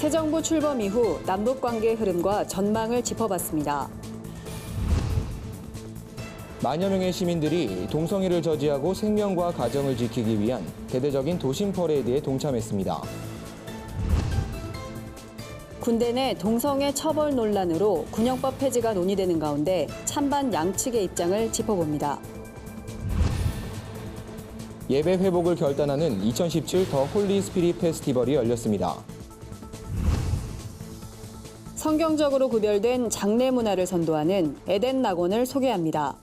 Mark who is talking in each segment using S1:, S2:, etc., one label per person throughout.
S1: 새 정부 출범 이후 남북관계 흐름과 전망을 짚어봤습니다.
S2: 만여 명의 시민들이 동성애를 저지하고 생명과 가정을 지키기 위한 대대적인 도심 퍼레이드에 동참했습니다.
S1: 군대 내 동성애 처벌 논란으로 군형법 폐지가 논의되는 가운데 찬반 양측의 입장을 짚어봅니다.
S2: 예배 회복을 결단하는 2017 더 홀리 스피릿 페스티벌이 열렸습니다.
S1: 성경적으로 구별된 장례 문화를 선도하는 에덴 낙원을 소개합니다.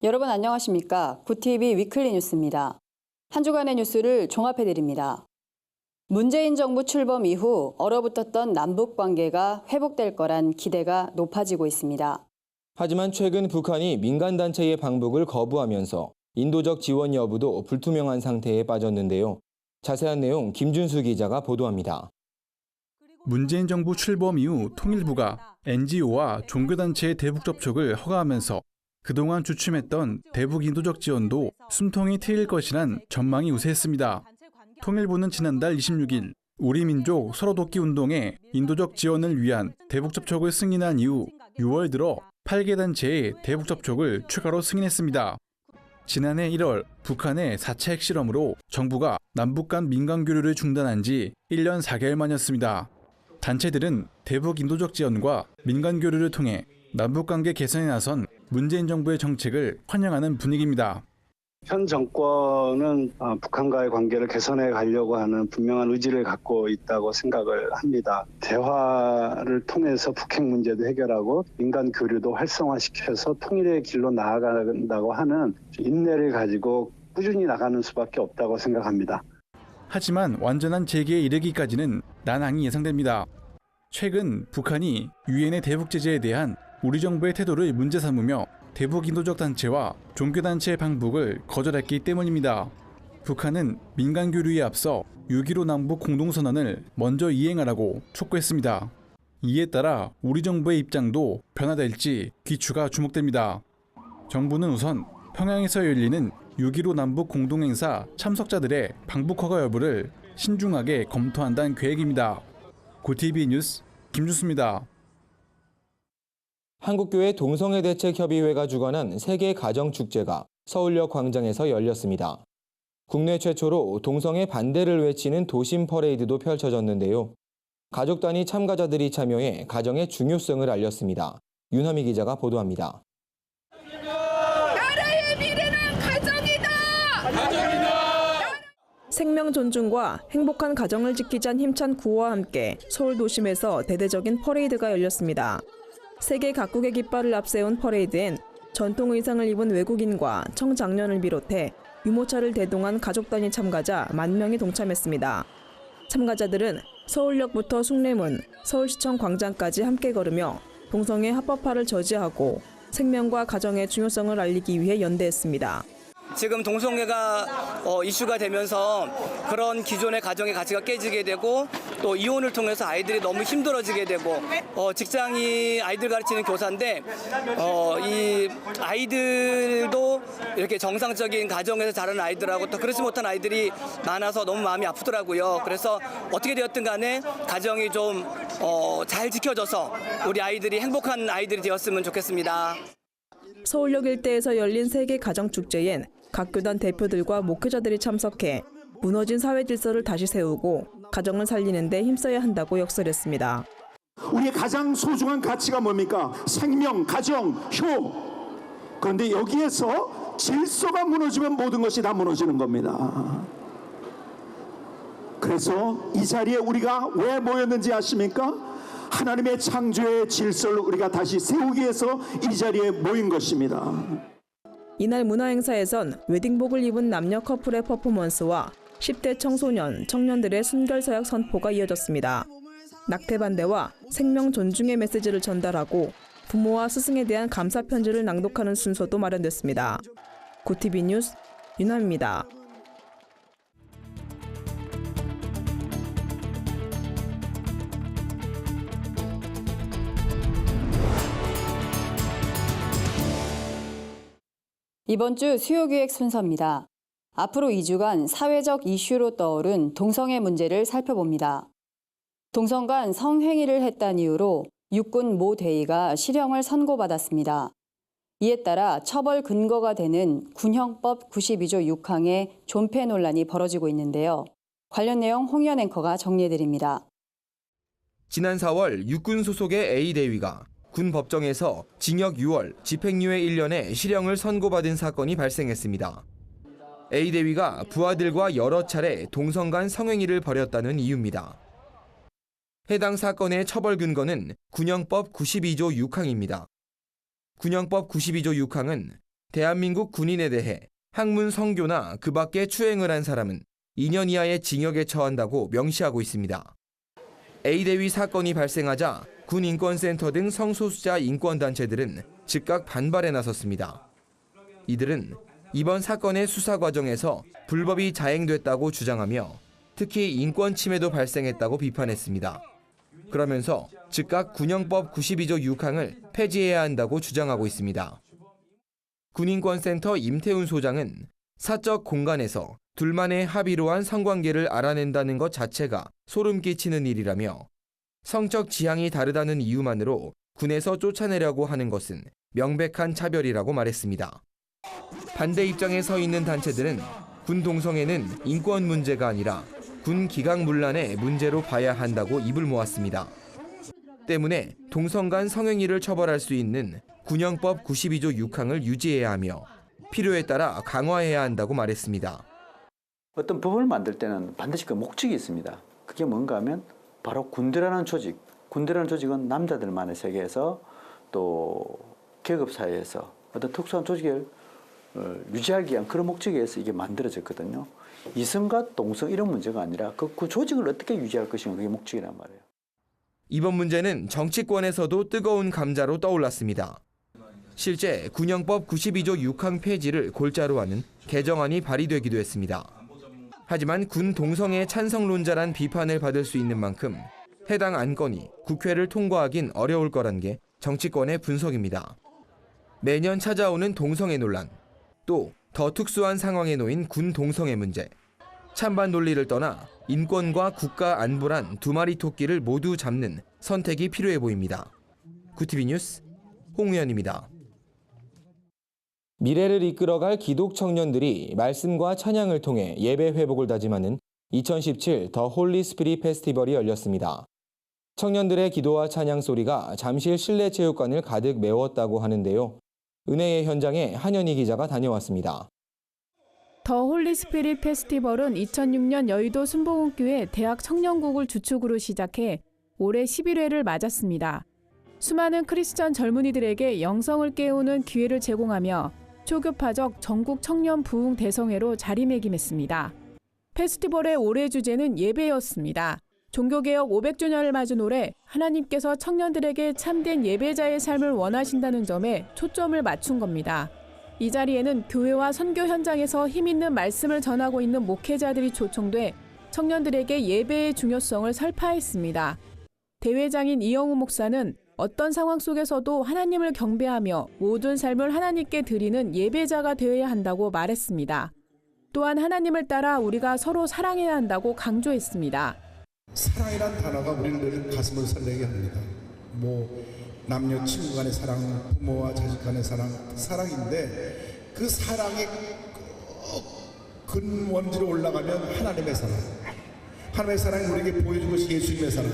S1: 여러분 안녕하십니까? 구TV 위클리 뉴스입니다. 한 주간의 뉴스를 종합해드립니다. 문재인 정부 출범 이후 얼어붙었던 남북 관계가 회복될 거란 기대가 높아지고 있습니다.
S2: 하지만 최근 북한이 민간단체의 방북을 거부하면서 인도적 지원 여부도 불투명한 상태에 빠졌는데요. 자세한 내용 김준수 기자가 보도합니다.
S3: 문재인 정부 출범 이후 통일부가 NGO와 종교단체의 대북 접촉을 허가하면서 그동안 주춤했던 대북 인도적 지원도 숨통이 트일 것이란 전망이 우세했습니다. 통일부는 지난달 26일 우리 민족 서로돕기 운동에 인도적 지원을 위한 대북 접촉을 승인한 이후 6월 들어 8개 단체의 대북 접촉을 추가로 승인했습니다. 지난해 1월 북한의 4차 핵실험으로 정부가 남북 간 민간 교류를 중단한 지 1년 4개월 만이었습니다. 단체들은 대북 인도적 지원과 민간 교류를 통해 남북관계 개선에 나선 문재인 정부의 정책을 환영하는 분위기입니다.
S4: 현 정권은 북한과의 관계를 개선해 가려고 하는 분명한 의지를 갖고 있다고 생각을 합니다. 대화를 통해서 북핵 문제도 해결하고 민간 교류도 활성화시켜서 통일의 길로 나아간다고 하는 인내를 가지고 꾸준히 나가는 수밖에 없다고 생각합니다.
S3: 하지만 완전한 재개에 이르기까지는 난항이 예상됩니다. 최근 북한이 유엔의 대북 제재에 대한 우리 정부의 태도를 문제 삼으며 대북 인도적 단체와 종교단체의 방북을 거절했기 때문입니다. 북한은 민간 교류에 앞서 6.15 남북 공동선언을 먼저 이행하라고 촉구했습니다. 이에 따라 우리 정부의 입장도 변화될지 귀추가 주목됩니다. 정부는 우선 평양에서 열리는 6.15 남북 공동행사 참석자들의 방북 허가 여부를 신중하게 검토한다는 계획입니다. 구TV 뉴스 김준수입니다.
S2: 한국교회 동성애대책협의회가 주관한 세계 가정축제가 서울역 광장에서 열렸습니다. 국내 최초로 동성애 반대를 외치는 도심 퍼레이드도 펼쳐졌는데요. 가족 단위 참가자들이 참여해 가정의 중요성을 알렸습니다. 윤하미 기자가 보도합니다.
S5: 나라의 미래는 가정이다!
S6: 생명 존중과 행복한 가정을 지키자는 힘찬 구호와 함께 서울 도심에서 대대적인 퍼레이드가 열렸습니다. 세계 각국의 깃발을 앞세운 퍼레이드엔 전통 의상을 입은 외국인과 청장년을 비롯해 유모차를 대동한 가족 단위 참가자 10,000명이 동참했습니다. 참가자들은 서울역부터 숭례문, 서울시청 광장까지 함께 걸으며 동성애 합법화를 저지하고 생명과 가정의 중요성을 알리기 위해 연대했습니다.
S7: 지금 동성애가 이슈가 되면서 그런 기존의 가정의 가치가 깨지게 되고 또 이혼을 통해서 아이들이 너무 힘들어지게 되고 직장이 아이들 가르치는 교사인데 이 아이들도 이렇게 정상적인 가정에서 자라는 아이들하고 또 그렇지 못한 아이들이 많아서 너무 마음이 아프더라고요. 그래서 어떻게 되었든 간에 가정이 좀 잘 지켜져서 우리 아이들이 행복한 아이들이 되었으면 좋겠습니다.
S6: 서울역 일대에서 열린 세계 가정축제엔 각 교단 대표들과 목회자들이 참석해 무너진 사회 질서를 다시 세우고 가정을 살리는 데 힘써야 한다고 역설했습니다.
S8: 우리의 가장 소중한 가치가 뭡니까? 생명, 가정, 효. 그런데 여기에서 질서가 무너지면 모든 것이 다 무너지는 겁니다. 그래서 이 자리에 우리가 왜 모였는지 아십니까? 하나님의 창조의 질서를 우리가 다시 세우기 위해서 이 자리에 모인 것입니다.
S6: 이날 문화행사에선 웨딩복을 입은 남녀 커플의 퍼포먼스와 10대 청소년, 청년들의 순결서약 선포가 이어졌습니다. 낙태 반대와 생명 존중의 메시지를 전달하고 부모와 스승에 대한 감사 편지를 낭독하는 순서도 마련됐습니다. 구TV 뉴스 윤하미입니다.
S1: 이번 주 수요기획 순서입니다. 앞으로 2주간 사회적 이슈로 떠오른 동성애 문제를 살펴봅니다. 동성 간 성행위를 했다는 이유로 육군 모 대위가 실형을 선고받았습니다. 이에 따라 처벌 근거가 되는 군형법 92조 6항의 존폐 논란이 벌어지고 있는데요. 관련 내용 홍희연 앵커가 정리해드립니다.
S2: 지난 4월 육군 소속의 A대위가 군 법정에서 징역 6월, 집행유예 1년의 실형을 선고받은 사건이 발생했습니다. A대위가 부하들과 여러 차례 동성 간 성행위를 벌였다는 이유입니다. 해당 사건의 처벌 근거는 군형법 92조 6항입니다. 군형법 92조 6항은 대한민국 군인에 대해 학문 성교나 그 밖에 추행을 한 사람은 2년 이하의 징역에 처한다고 명시하고 있습니다. A대위 사건이 발생하자 군인권센터 등 성소수자 인권단체들은 즉각 반발에 나섰습니다. 이들은 이번 사건의 수사 과정에서 불법이 자행됐다고 주장하며 특히 인권 침해도 발생했다고 비판했습니다. 그러면서 즉각 군형법 92조 6항을 폐지해야 한다고 주장하고 있습니다. 군인권센터 임태훈 소장은 사적 공간에서 둘만의 합의로 한 성관계를 알아낸다는 것 자체가 소름 끼치는 일이라며 성적 지향이 다르다는 이유만으로 군에서 쫓아내려고 하는 것은 명백한 차별이라고 말했습니다. 반대 입장에 서 있는 단체들은 군 동성애는 인권 문제가 아니라 군 기강문란의 문제로 봐야 한다고 입을 모았습니다. 때문에 동성 간 성행위를 처벌할 수 있는 군형법 92조 6항을 유지해야 하며 필요에 따라 강화해야 한다고 말했습니다.
S9: 어떤 법을 만들 때는 반드시 그 목적이 있습니다. 그게 뭔가 하면 바로 군대라는 조직. 군대라는 조직은 남자들만의 세계에서 또 계급사회에서 어떤 특수한 조직을 유지하기 위한 그런 목적에 의해서 이게 만들어졌거든요. 이성과 동성 이런 문제가 아니라 그 조직을 어떻게 유지할 것인가 그게 목적이란 말이에요.
S2: 이번 문제는 정치권에서도 뜨거운 감자로 떠올랐습니다. 실제 군형법 92조 6항 폐지를 골자로 하는 개정안이 발의되기도 했습니다. 하지만 군 동성애 찬성론자란 비판을 받을 수 있는 만큼 해당 안건이 국회를 통과하긴 어려울 거란 게 정치권의 분석입니다. 매년 찾아오는 동성애 논란, 또 더 특수한 상황에 놓인 군 동성애 문제. 찬반 논리를 떠나 인권과 국가 안보란 두 마리 토끼를 모두 잡는 선택이 필요해 보입니다. 구티비 뉴스 홍우연입니다. 미래를 이끌어갈 기독 청년들이 말씀과 찬양을 통해 예배 회복을 다짐하는 2017 더 홀리 스피릿 페스티벌이 열렸습니다. 청년들의 기도와 찬양 소리가 잠실 실내체육관을 가득 메웠다고 하는데요. 은혜의 현장에 한현희 기자가 다녀왔습니다.
S10: 더 홀리 스피릿 페스티벌은 2006년 여의도 순복음교회 대학 청년국을 주축으로 시작해 올해 11회를 맞았습니다. 수많은 크리스천 젊은이들에게 영성을 깨우는 기회를 제공하며 초교파적 전국 청년 부흥 대성회로 자리매김했습니다. 페스티벌의 올해 주제는 예배였습니다. 종교개혁 500주년을 맞은 올해 하나님께서 청년들에게 참된 예배자의 삶을 원하신다는 점에 초점을 맞춘 겁니다. 이 자리에는 교회와 선교 현장에서 힘있는 말씀을 전하고 있는 목회자들이 초청돼 청년들에게 예배의 중요성을 설파했습니다. 대회장인 이영우 목사는 어떤 상황 속에서도 하나님을 경배하며 모든 삶을 하나님께 드리는 예배자가 되어야 한다고 말했습니다. 또한 하나님을 따라 우리가 서로 사랑해야 한다고 강조했습니다.
S11: 사랑이란 단어가 우리를 늘 가슴을 설레게 합니다. 남녀 친구 간의 사랑, 부모와 자식 간의 사랑인데 그 사랑의 근원지로 올라가면 하나님의 사랑. 하나님의 사랑이 우리에게 보여준 것이 예수님의 사랑.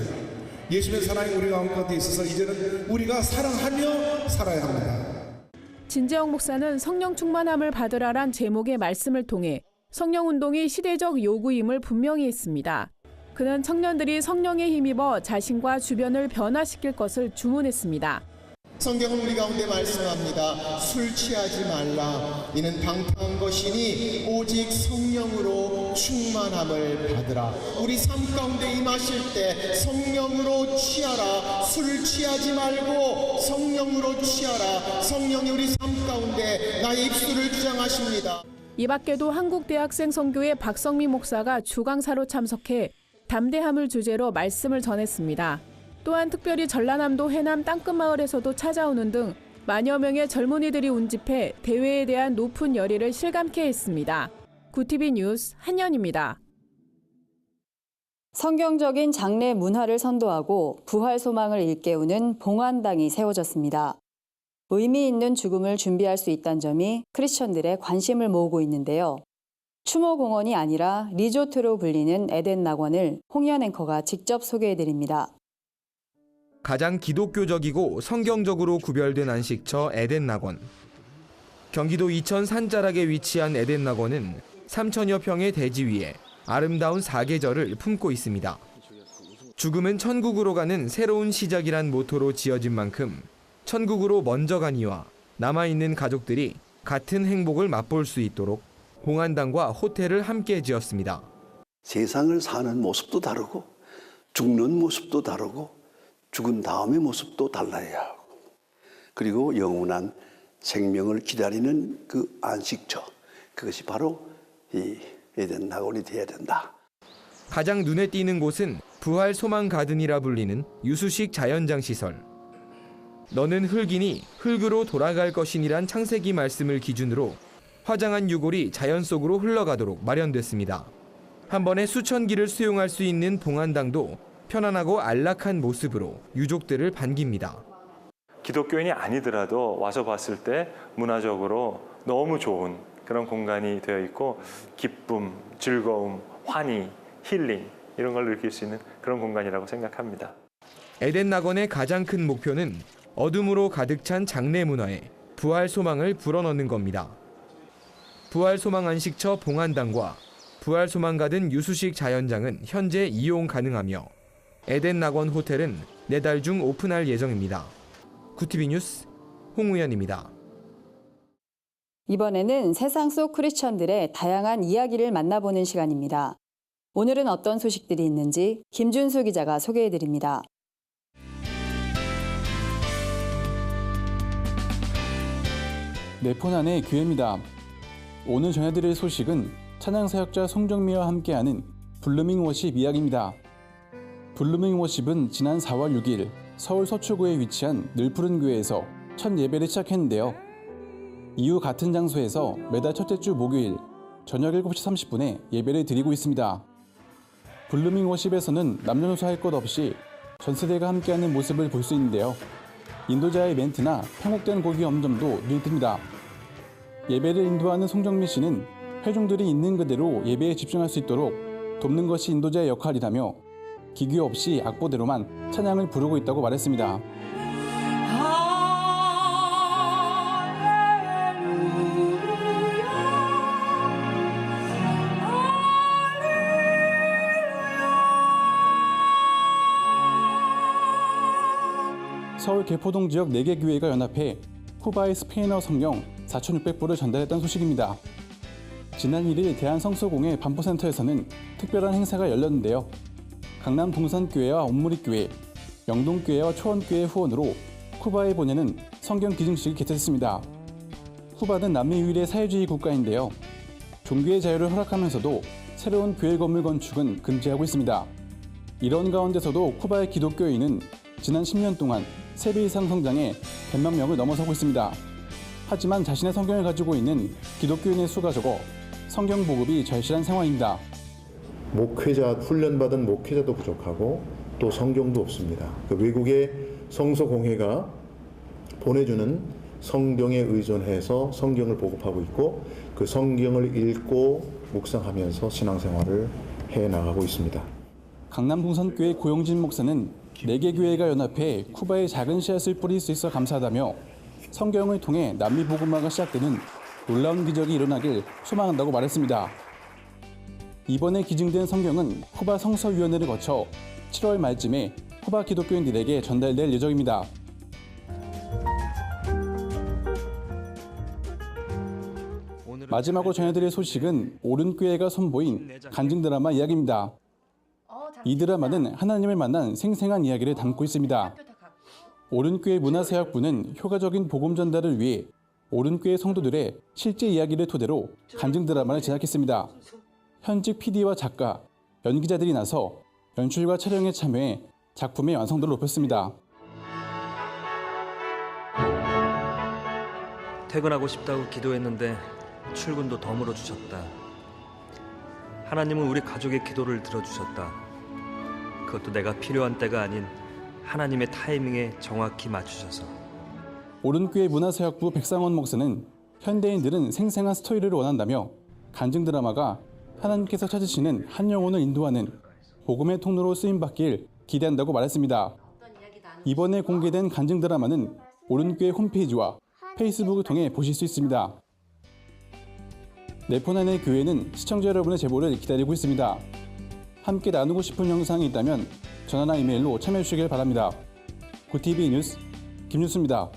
S11: 예수님의 사랑이 우리 가운데 있어서 이제는 우리가 사랑하며 살아야 합니다.
S10: 진재영 목사는 성령 충만함을 받으라란 제목의 말씀을 통해 성령 운동이 시대적 요구임을 분명히 했습니다. 그는 청년들이 성령에 힘입어 자신과 주변을 변화시킬 것을 주문했습니다.
S12: 성경은 우리 가운데 말씀합니다. 술 취하지 말라. 이는 방탕한 것이니 오직 성령으로 충만함을 받으라. 우리 삶 가운데 임하실 때 성령으로 취하라. 술 취하지 말고 성령으로 취하라. 성령이 우리 삶 가운데 나의 입술을 주장하십니다.
S10: 이 밖에도 한국대학생 선교회 박성미 목사가 주강사로 참석해 담대함을 주제로 말씀을 전했습니다. 또한 특별히 전라남도 해남 땅끝마을에서도 찾아오는 등 만여 명의 젊은이들이 운집해 대회에 대한 높은 열의를 실감케 했습니다. 구티비 뉴스 한연입니다.
S1: 성경적인 장래 문화를 선도하고 부활 소망을 일깨우는 봉안당이 세워졌습니다. 의미 있는 죽음을 준비할 수 있다는 점이 크리스천들의 관심을 모으고 있는데요. 추모공원이 아니라 리조트로 불리는 에덴 낙원을 홍연 앵커가 직접 소개해드립니다.
S2: 가장 기독교적이고 성경적으로 구별된 안식처 에덴 낙원. 경기도 이천 산자락에 위치한 에덴 낙원은 3천여 평의 대지 위에 아름다운 사계절을 품고 있습니다. 죽음은 천국으로 가는 새로운 시작이란 모토로 지어진 만큼 천국으로 먼저 간 이와 남아있는 가족들이 같은 행복을 맛볼 수 있도록 봉안당과 호텔을 함께 지었습니다.
S13: 세상을 사는 모습도 다르고 죽는 모습도 다르고 죽은 다음의 모습도 달라야 하고 그리고 영원한 생명을 기다리는 그 안식처, 그것이 바로 이 에덴 낙원이 되어야 된다.
S2: 가장 눈에 띄는 곳은 부활 소망 가든이라 불리는 유수식 자연장 시설. 너는 흙이니 흙으로 돌아갈 것이니란 창세기 말씀을 기준으로 화장한 유골이 자연 속으로 흘러가도록 마련됐습니다. 한 번에 수천 기를 수용할 수 있는 봉안당도 편안하고 안락한 모습으로 유족들을 반깁니다.
S14: 기독교인이 아니더라도 와서 봤을 때 문화적으로 너무 좋은 그런 공간이 되어 있고 기쁨, 즐거움, 환희, 힐링 이런 걸 느낄 수 있는 그런 공간이라고 생각합니다.
S2: 에덴 낙원의 가장 큰 목표는 어둠으로 가득 찬 장래 문화에 부활 소망을 불어넣는 겁니다. 부활 소망 안식처 봉안당과 부활 소망 가든 유수식 자연장은 현재 이용 가능하며 에덴 낙원 호텔은 4달 중 오픈할 예정입니다. 구티비 뉴스 홍우연입니다.
S1: 이번에는 세상 속 크리스천들의 다양한 이야기를 만나보는 시간입니다. 오늘은 어떤 소식들이 있는지 김준수 기자가 소개해드립니다.
S3: 내 폰 안의 교회입니다. 오늘 전해드릴 소식은 찬양사역자 송정미와 함께하는 블루밍 워십 이야기입니다. 블루밍 워십은 지난 4월 6일 서울 서초구에 위치한 늘푸른 교회에서 첫 예배를 시작했는데요. 이후 같은 장소에서 매달 첫째 주 목요일 저녁 7시 30분에 예배를 드리고 있습니다. 블루밍 워십에서는 남녀노소 할 것 없이 전 세대가 함께하는 모습을 볼 수 있는데요. 인도자의 멘트나 편곡된 곡의 엄점도 눈에 띕니다. 예배를 인도하는 송정미 씨는 회중들이 있는 그대로 예배에 집중할 수 있도록 돕는 것이 인도자의 역할이라며 기교 없이 악보대로만 찬양을 부르고 있다고 말했습니다. 서울 개포동 지역 4개 교회가 연합해 쿠바의 스페인어 성경 4,600부를 전달했다는 소식입니다. 지난 1일 대한성서공회 반포센터에서는 특별한 행사가 열렸는데요. 강남 동산교회와 온무리교회, 영동교회와 초원교회 후원으로 쿠바에 보내는 성경 기증식이 개최됐습니다. 쿠바는 남미 유일의 사회주의 국가인데요. 종교의 자유를 허락하면서도 새로운 교회 건물 건축은 금지하고 있습니다. 이런 가운데서도 쿠바의 기독교인은 지난 10년 동안 3배 이상 성장해 100만 명을 넘어서고 있습니다. 하지만 자신의 성경을 가지고 있는 기독교인의 수가 적어 성경 보급이 절실한 상황입니다.
S15: 목회자, 훈련받은 목회자도 부족하고 또 성경도 없습니다. 외국의 성서공회가 보내주는 성경에 의존해서 성경을 보급하고 있고 그 성경을 읽고 묵상하면서 신앙생활을 해나가고 있습니다.
S3: 강남 동산교회 고용진 목사는 4개 교회가 연합해 쿠바의 작은 씨앗을 뿌릴 수 있어 감사하다며 성경을 통해 남미 복음화가 시작되는 놀라운 기적이 일어나길 소망한다고 말했습니다. 이번에 기증된 성경은 쿠바 성서위원회를 거쳐 7월 말쯤에 쿠바 기독교인들에게 전달될 예정입니다. 마지막으로 전해드릴 소식은 오른교회가 선보인 간증 드라마 이야기입니다. 이 드라마는 하나님을 만난 생생한 이야기를 담고 있습니다. 오른교회 문화사역부는 효과적인 복음 전달을 위해 오른교회 성도들의 실제 이야기를 토대로 간증 드라마를 제작했습니다. 현직 PD와 작가, 연기자들이 나서 연출과 촬영에 참여해 작품의 완성도를 높였습니다.
S16: 퇴근하고 싶다고 기도했는데 출근도 더 물어주셨다. 하나님은 우리 가족의 기도를 들어주셨다. 그것도 내가 필요한 때가 아닌 하나님의 타이밍에 정확히 맞추셔서.
S3: 오른교회 문화사역부 백상원 목사는 현대인들은 생생한 스토리를 원한다며 간증 드라마가 하나님께서 찾으시는 한 영혼을 인도하는 복음의 통로로 쓰임받길 기대한다고 말했습니다. 이번에 공개된 간증 드라마는 오른교회 홈페이지와 페이스북을 통해 보실 수 있습니다. 내 폰 안의 교회는 시청자 여러분의 제보를 기다리고 있습니다. 함께 나누고 싶은 영상이 있다면 전화나 이메일로 참여해 주시길 바랍니다. 굿TV 뉴스 김뉴스입니다.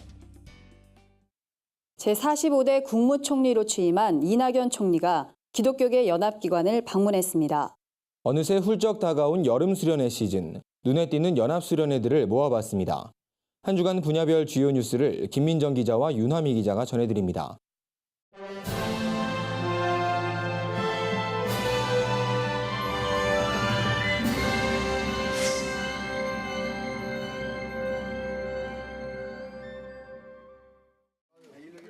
S1: 제45대 국무총리로 취임한 이낙연 총리가 기독교계 연합기관을 방문했습니다.
S2: 어느새 훌쩍 다가온 여름 수련회 시즌, 눈에 띄는 연합 수련회들을 모아봤습니다. 한 주간 분야별 주요 뉴스를 김민정 기자와 윤화미 기자가 전해드립니다.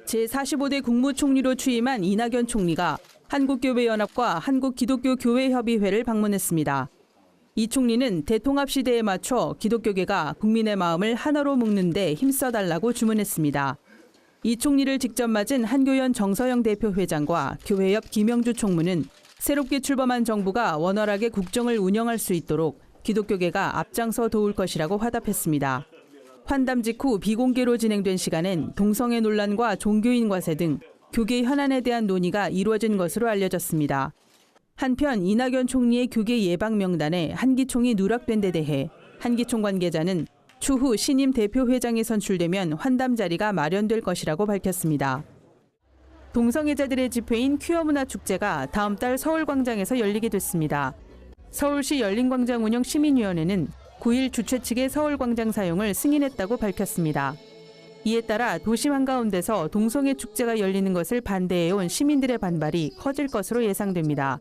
S6: 제45대 국무총리로 취임한 이낙연 총리가 한국교회연합과 한국기독교교회협의회를 방문했습니다. 이 총리는 대통합 시대에 맞춰 기독교계가 국민의 마음을 하나로 묶는 데 힘써달라고 주문했습니다. 이 총리를 직접 맞은 한교연 정서영 대표회장과 교회협 김영주 총무는 새롭게 출범한 정부가 원활하게 국정을 운영할 수 있도록 기독교계가 앞장서 도울 것이라고 화답했습니다. 환담 직후 비공개로 진행된 시간엔 동성애 논란과 종교인 과세 등 교계 현안에 대한 논의가 이루어진 것으로 알려졌습니다. 한편 이낙연 총리의 교계 예방 명단에 한기총이 누락된 데 대해 한기총 관계자는 추후 신임 대표회장이 선출되면 환담 자리가 마련될 것이라고 밝혔습니다. 동성애자들의 집회인 퀴어문화축제가 다음 달 서울광장에서 열리게 됐습니다. 서울시 열린광장 운영 시민위원회는 9일 주최 측의 서울광장 사용을 승인했다고 밝혔습니다. 이에 따라 도심 한가운데서 동성애 축제가 열리는 것을 반대해온 시민들의 반발이 커질 것으로 예상됩니다.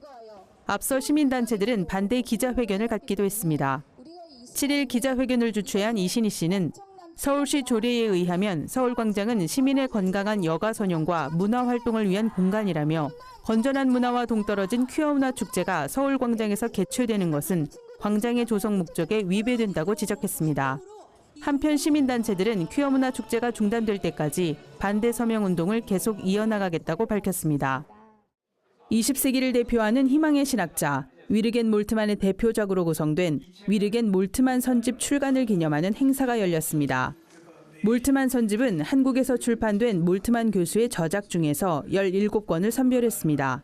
S6: 앞서 시민단체들은 반대 기자회견을 갖기도 했습니다. 7일 기자회견을 주최한 이신희 씨는 서울시 조례에 의하면 서울광장은 시민의 건강한 여가 선용과 문화활동을 위한 공간이라며 건전한 문화와 동떨어진 퀴어문화 축제가 서울광장에서 개최되는 것은 광장의 조성 목적에 위배된다고 지적했습니다. 한편 시민단체들은 퀴어문화 축제가 중단될 때까지 반대 서명 운동을 계속 이어나가겠다고 밝혔습니다. 20세기를 대표하는 희망의 신학자 위르겐 몰트만의 대표작으로 구성된 위르겐 몰트만 선집 출간을 기념하는 행사가 열렸습니다. 몰트만 선집은 한국에서 출판된 몰트만 교수의 저작 중에서 17권을 선별했습니다.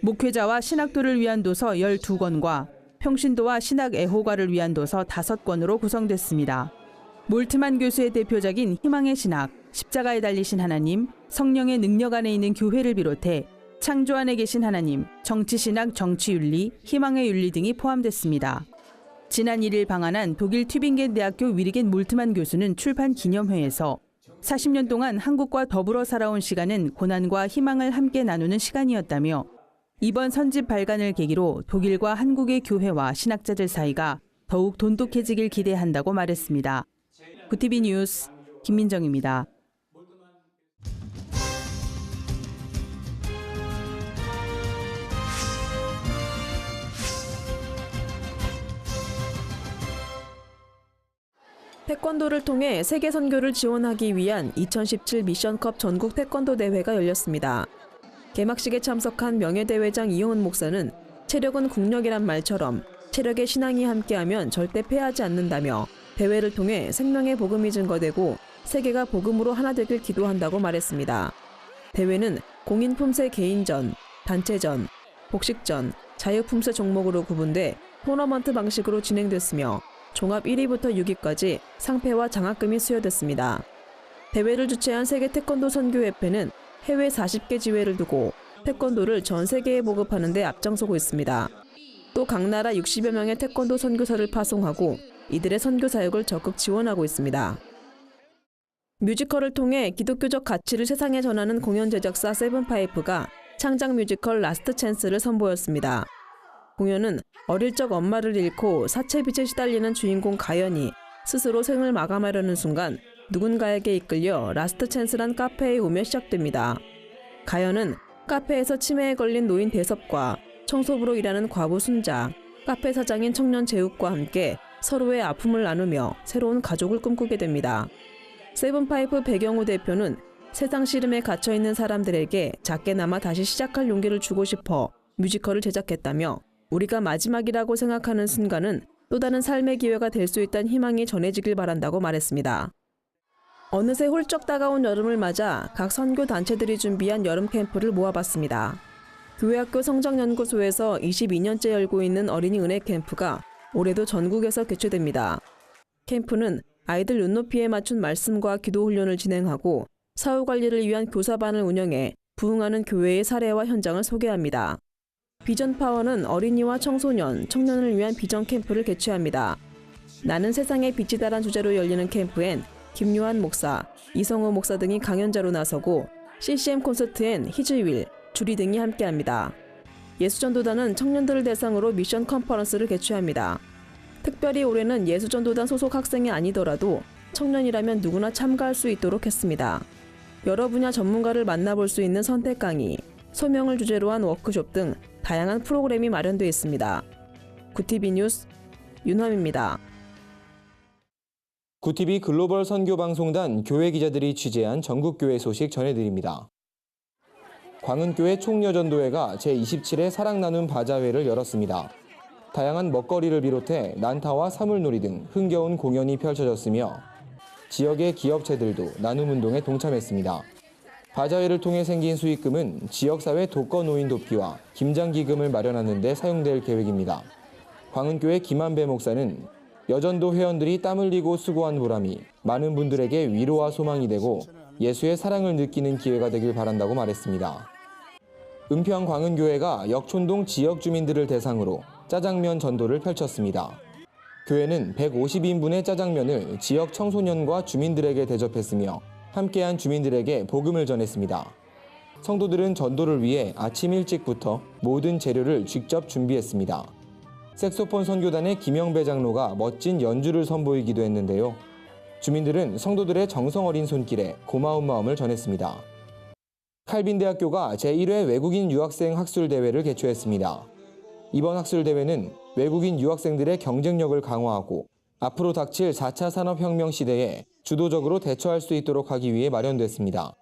S6: 목회자와 신학도를 위한 도서 12권과 평신도와 신학 애호가를 위한 도서 5권으로 구성됐습니다. 몰트만 교수의 대표작인 희망의 신학, 십자가에 달리신 하나님, 성령의 능력 안에 있는 교회를 비롯해 창조 안에 계신 하나님, 정치신학, 정치윤리, 희망의 윤리 등이 포함됐습니다. 지난 1일 방한한 독일 튜빙겐 대학교 위르겐 몰트만 교수는 출판 기념회에서 40년 동안 한국과 더불어 살아온 시간은 고난과 희망을 함께 나누는 시간이었다며 이번 선집 발간을 계기로 독일과 한국의 교회와 신학자들 사이가 더욱 돈독해지길 기대한다고 말했습니다. 굿TV 뉴스 김민정입니다. 태권도를 통해 세계 선교를 지원하기 위한 2017 미션컵 전국 태권도 대회가 열렸습니다. 개막식에 참석한 명예대회장 이용은 목사는 체력은 국력이란 말처럼 체력에 신앙이 함께하면 절대 패하지 않는다며 대회를 통해 생명의 복음이 증거되고 세계가 복음으로 하나 되길 기도한다고 말했습니다. 대회는 공인품새 개인전, 단체전, 복식전, 자유품새 종목으로 구분돼 토너먼트 방식으로 진행됐으며 종합 1위부터 6위까지 상패와 장학금이 수여됐습니다. 대회를 주최한 세계 태권도 선교협회는 해외 40개 지회를 두고 태권도를 전 세계에 보급하는 데 앞장서고 있습니다. 또 각 나라 60여 명의 태권도 선교사를 파송하고 이들의 선교 사역을 적극 지원하고 있습니다. 뮤지컬을 통해 기독교적 가치를 세상에 전하는 공연 제작사 세븐파이프가 창작 뮤지컬 라스트 찬스를 선보였습니다. 공연은 어릴 적 엄마를 잃고 사채빚에 시달리는 주인공 가연이 스스로 생을 마감하려는 순간 누군가에게 이끌려 라스트 찬스란 카페에 오며 시작됩니다. 가연은 카페에서 치매에 걸린 노인 대섭과 청소부로 일하는 과부 순자, 카페 사장인 청년 재욱과 함께 서로의 아픔을 나누며 새로운 가족을 꿈꾸게 됩니다. 세븐파이브 백영호 대표는 세상 시름에 갇혀있는 사람들에게 작게나마 다시 시작할 용기를 주고 싶어 뮤지컬을 제작했다며 우리가 마지막이라고 생각하는 순간은 또 다른 삶의 기회가 될 수 있다는 희망이 전해지길 바란다고 말했습니다. 어느새 훌쩍 다가온 여름을 맞아 각 선교 단체들이 준비한 여름 캠프를 모아봤습니다. 교회학교 성장연구소에서 22년째 열고 있는 어린이 은혜 캠프가 올해도 전국에서 개최됩니다. 캠프는 아이들 눈높이에 맞춘 말씀과 기도 훈련을 진행하고 사후 관리를 위한 교사반을 운영해 부흥하는 교회의 사례와 현장을 소개합니다. 비전 파워는 어린이와 청소년, 청년을 위한 비전 캠프를 개최합니다. 나는 세상의 빛이다란 주제로 열리는 캠프엔 김요한 목사, 이성호 목사 등이 강연자로 나서고 CCM 콘서트엔 희즈윌, 주리 등이 함께합니다. 예수전도단은 청년들을 대상으로 미션 컨퍼런스를 개최합니다. 특별히 올해는 예수전도단 소속 학생이 아니더라도 청년이라면 누구나 참가할 수 있도록 했습니다. 여러 분야 전문가를 만나볼 수 있는 선택 강의, 소명을 주제로 한 워크숍 등 다양한 프로그램이 마련되어 있습니다. 구티비 뉴스 윤화입니다.
S2: 구티비 글로벌 선교방송단 교회 기자들이 취재한 전국교회 소식 전해드립니다. 광은교회 총여전도회가 제27회 사랑나눔 바자회를 열었습니다. 다양한 먹거리를 비롯해 난타와 사물놀이 등 흥겨운 공연이 펼쳐졌으며 지역의 기업체들도 나눔운동에 동참했습니다. 바자회를 통해 생긴 수익금은 지역사회 독거노인 돕기와 김장기금을 마련하는 데 사용될 계획입니다. 광은교회 김한배 목사는 여전도 회원들이 땀 흘리고 수고한 보람이 많은 분들에게 위로와 소망이 되고 예수의 사랑을 느끼는 기회가 되길 바란다고 말했습니다. 은평 광은교회가 역촌동 지역 주민들을 대상으로 짜장면 전도를 펼쳤습니다. 교회는 150인분의 짜장면을 지역 청소년과 주민들에게 대접했으며 함께한 주민들에게 복음을 전했습니다. 성도들은 전도를 위해 아침 일찍부터 모든 재료를 직접 준비했습니다. 색소폰 선교단의 김영배 장로가 멋진 연주를 선보이기도 했는데요. 주민들은 성도들의 정성 어린 손길에 고마운 마음을 전했습니다. 칼빈대학교가 제1회 외국인 유학생 학술대회를 개최했습니다. 이번 학술대회는 외국인 유학생들의 경쟁력을 강화하고 앞으로 닥칠 4차 산업혁명 시대에 주도적으로 대처할 수 있도록 하기 위해 마련됐습니다.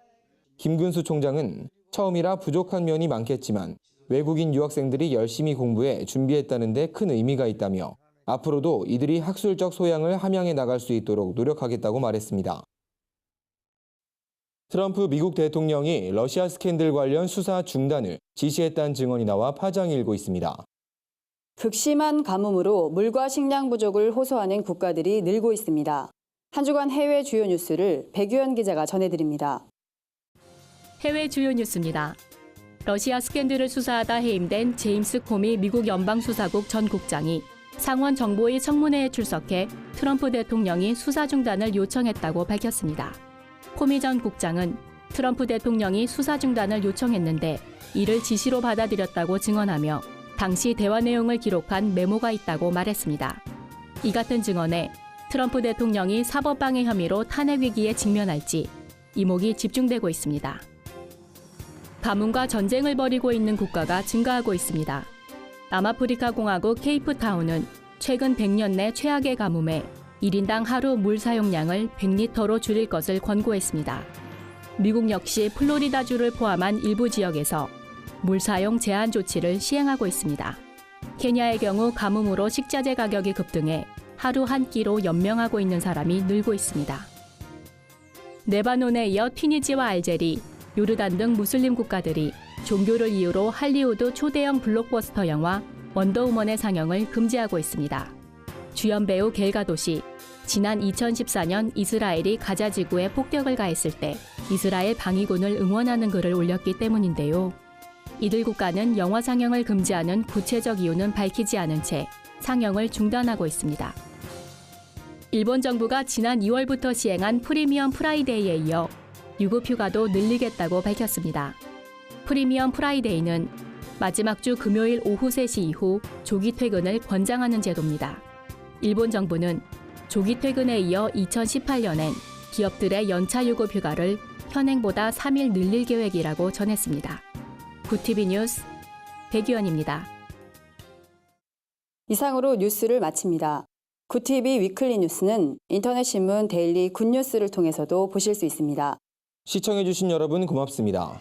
S2: 김근수 총장은 처음이라 부족한 면이 많겠지만 외국인 유학생들이 열심히 공부해 준비했다는 데 큰 의미가 있다며 앞으로도 이들이 학술적 소양을 함양해 나갈 수 있도록 노력하겠다고 말했습니다. 트럼프 미국 대통령이 러시아 스캔들 관련 수사 중단을 지시했다는 증언이 나와 파장이 일고 있습니다.
S1: 극심한 가뭄으로 물과 식량 부족을 호소하는 국가들이 늘고 있습니다. 한 주간 해외 주요 뉴스를 백유연 기자가 전해드립니다.
S17: 해외 주요 뉴스입니다. 러시아 스캔들을 수사하다 해임된 제임스 코미 미국 연방수사국 전 국장이 상원 정보위 청문회에 출석해 트럼프 대통령이 수사 중단을 요청했다고 밝혔습니다. 코미 전 국장은 트럼프 대통령이 수사 중단을 요청했는데 이를 지시로 받아들였다고 증언하며 당시 대화 내용을 기록한 메모가 있다고 말했습니다. 이 같은 증언에 트럼프 대통령이 사법방해 혐의로 탄핵 위기에 직면할지 이목이 집중되고 있습니다. 가뭄과 전쟁을 벌이고 있는 국가가 증가하고 있습니다. 남아프리카 공화국 케이프타운은 최근 100년 내 최악의 가뭄에 1인당 하루 물 사용량을 100리터로 줄일 것을 권고했습니다. 미국 역시 플로리다주를 포함한 일부 지역에서 물 사용 제한 조치를 시행하고 있습니다. 케냐의 경우 가뭄으로 식자재 가격이 급등해 하루 한 끼로 연명하고 있는 사람이 늘고 있습니다. 레바논에 이어 튀니지와 알제리, 요르단 등 무슬림 국가들이 종교를 이유로 할리우드 초대형 블록버스터 영화 원더우먼의 상영을 금지하고 있습니다. 주연 배우 겔 가도시, 지난 2014년 이스라엘이 가자 지구에 폭격을 가했을 때 이스라엘 방위군을 응원하는 글을 올렸기 때문인데요. 이들 국가는 영화 상영을 금지하는 구체적 이유는 밝히지 않은 채 상영을 중단하고 있습니다. 일본 정부가 지난 2월부터 시행한 프리미엄 프라이데이에 이어 유급 휴가도 늘리겠다고 밝혔습니다. 프리미엄 프라이데이는 마지막 주 금요일 오후 3시 이후 조기 퇴근을 권장하는 제도입니다. 일본 정부는 조기 퇴근에 이어 2018년엔 기업들의 연차 유급 휴가를 현행보다 3일 늘릴 계획이라고 전했습니다. 구티비 뉴스 백유연입니다.
S1: 이상으로 뉴스를 마칩니다. 굿TV 위클리 뉴스는 인터넷 신문 데일리 굿뉴스를 통해서도 보실 수 있습니다.
S2: 시청해주신 여러분 고맙습니다.